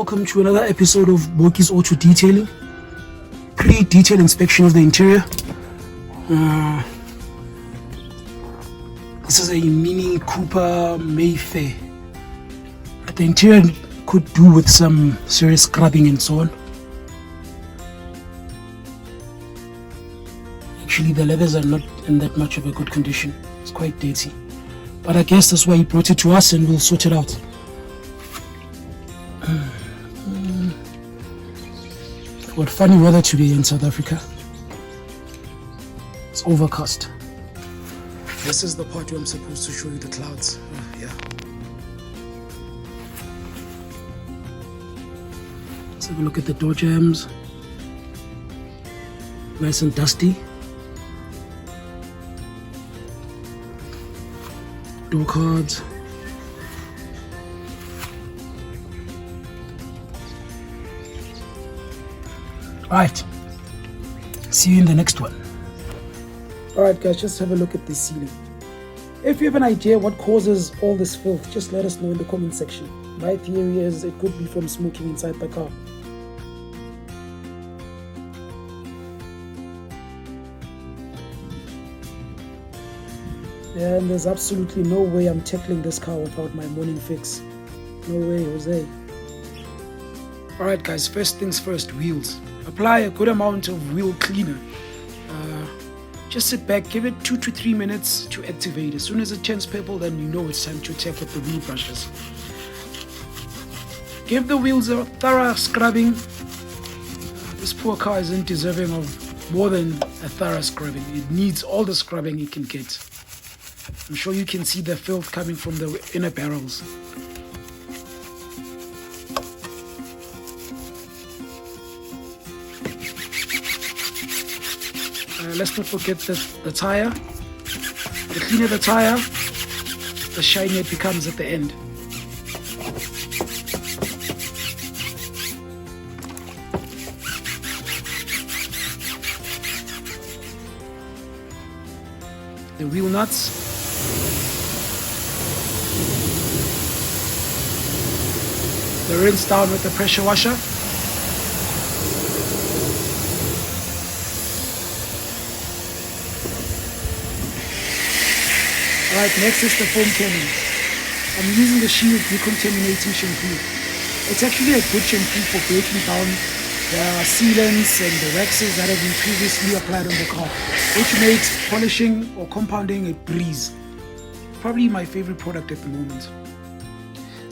welcome to another episode of Boki's Auto Detailing. Pre-detail inspection of the interior. This is a Mini Cooper Mayfair. The interior could do with some serious scrubbing and so on. Actually, the leathers are not in that much of a good condition. It's quite dirty. But I guess that's why he brought it to us and we'll sort it out. What funny weather today in South Africa. It's overcast. This is the part where I'm supposed to show you the clouds. Yeah. Let's have a look at the door jambs. Nice and dusty. Door cards. Right, see you in the next one. Alright guys, just have a look at this ceiling. If you have an idea what causes all this filth, just let us know in the comment section. My theory is it could be from smoking inside the car. And there's absolutely no way I'm tackling this car without my morning fix. No way, Jose. Alright guys, first things first, wheels. Apply a good amount of wheel cleaner. Just sit back, give it 2 to 3 minutes to activate. As soon as it turns purple, then you know it's time to attack with the wheel brushes. Give the wheels a thorough scrubbing. This poor car isn't deserving of more than a thorough scrubbing. It needs all the scrubbing it can get. I'm sure you can see the filth coming from the inner barrels. Let's not forget the tire. The cleaner the tire, the shinier it becomes at the end. The wheel nuts. The rinse down with the pressure washer. Alright, next is the foam canning. I'm using the Shield decontaminating shampoo. It's actually a good shampoo for breaking down the sealants and the waxes that have been previously applied on the car, which makes polishing or compounding a breeze. Probably my favorite product at the moment.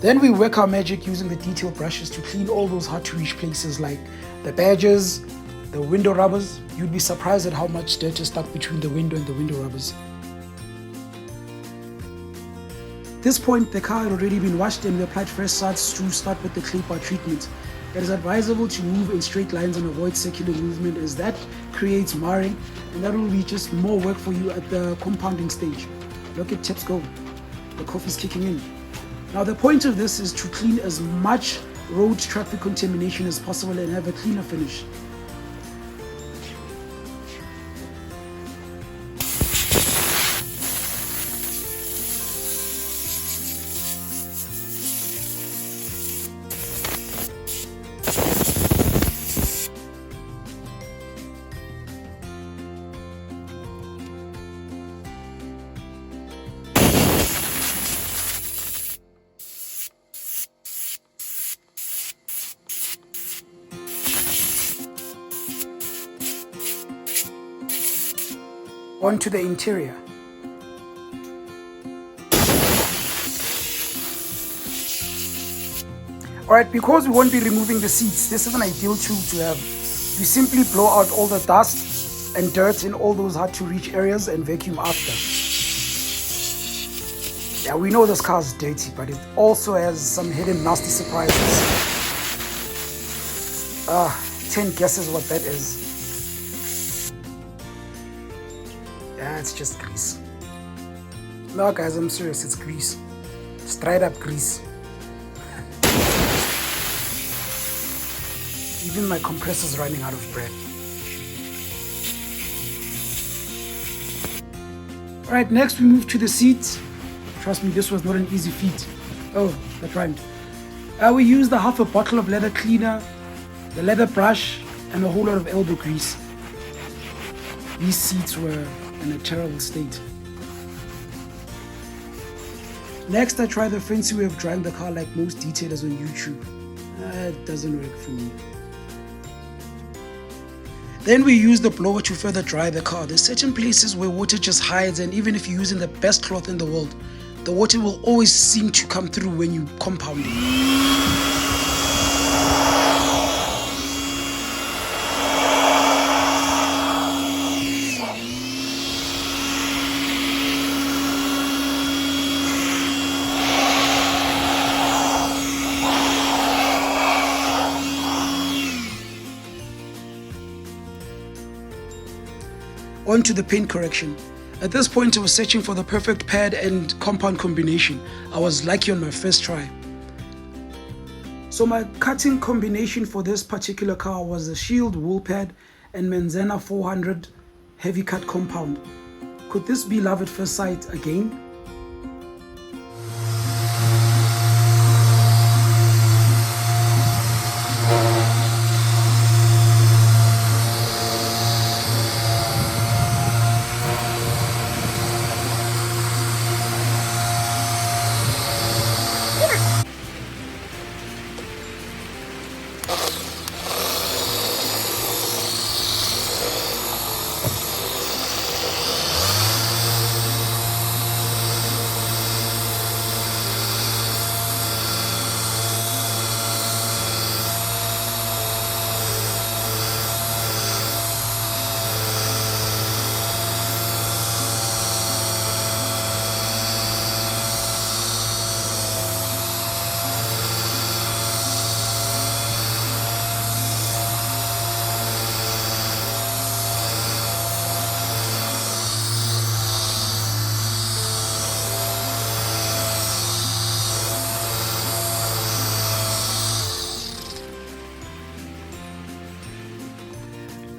Then we work our magic using the detail brushes to clean all those hard to reach places like the badges, the window rubbers. You'd be surprised at how much dirt is stuck between the window and the window rubbers. At this point, the car had already been washed and we applied fresh suds to start with the clay bar treatment. It is advisable to move in straight lines and avoid circular movement, as that creates marring, and that will be just more work for you at the compounding stage. Look at tips go. The coffee's kicking in. Now the point of this is to clean as much road traffic contamination as possible and have a cleaner finish. Onto the interior. Alright, because we won't be removing the seats, this is an ideal tool to have. You simply blow out all the dust and dirt in all those hard to reach areas and vacuum after. Yeah, we know this car is dirty, but it also has some hidden nasty surprises. 10 guesses what that is. Yeah, it's just grease. No guys, I'm serious, it's grease. Straight up grease. Even my compressor's running out of breath. Alright, next we move to the seats. Trust me, this was not an easy feat. Oh, that rhymed. We used a half a bottle of leather cleaner, the leather brush, and a whole lot of elbow grease. These seats were in a terrible state. Next, I tried the fancy way of drying the car like most detailers on YouTube. It doesn't work for me. Then we use the blower to further dry the car. There's certain places where water just hides, and even if you're using the best cloth in the world, the water will always seem to come through when you compound it. On to the paint correction. At this point, I was searching for the perfect pad and compound combination. I was lucky on my first try. So my cutting combination for this particular car was a Shield wool pad and Manzana 400 heavy cut compound. Could this be love at first sight again?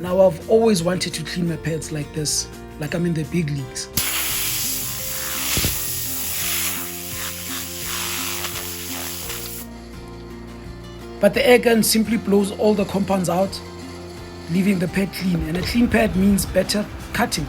Now, I've always wanted to clean my pads like this, like I'm in the big leagues. But the air gun simply blows all the compounds out, leaving the pad clean. And a clean pad means better cutting.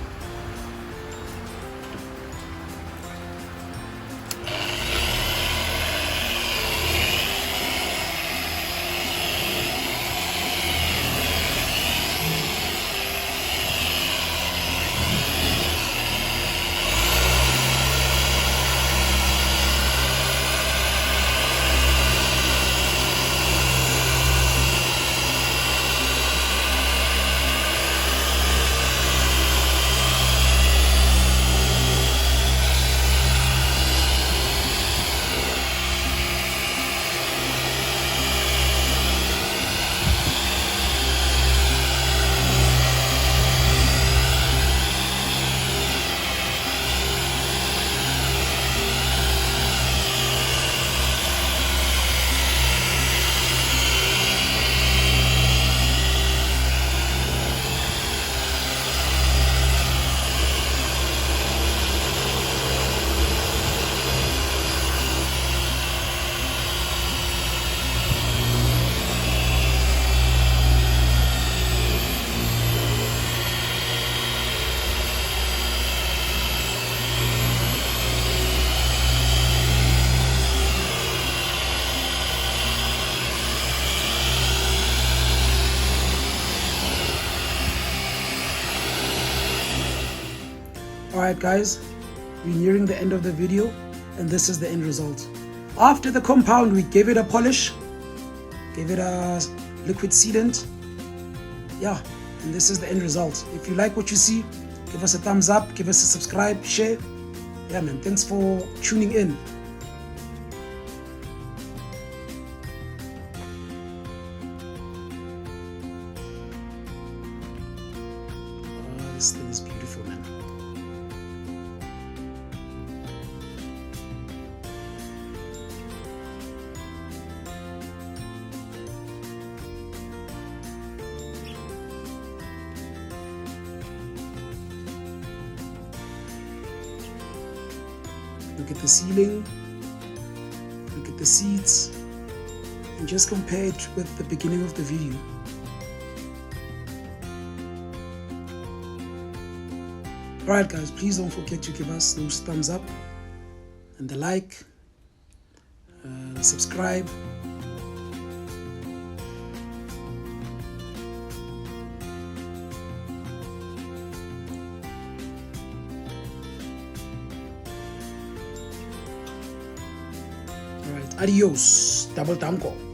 Alright guys, we're nearing the end of the video and this is the end result. After the compound, we gave it a polish, gave it a liquid sealant. Yeah, and this is the end result. If you like what you see, give us a thumbs up, give us a subscribe, share. Yeah man, thanks for tuning in. This thing is beautiful, man. Look at the ceiling, look at the seats. and just compare it with the beginning of the video. Alright guys, please don't forget to give us those thumbs up and the like, subscribe. Alright, adios, double tango.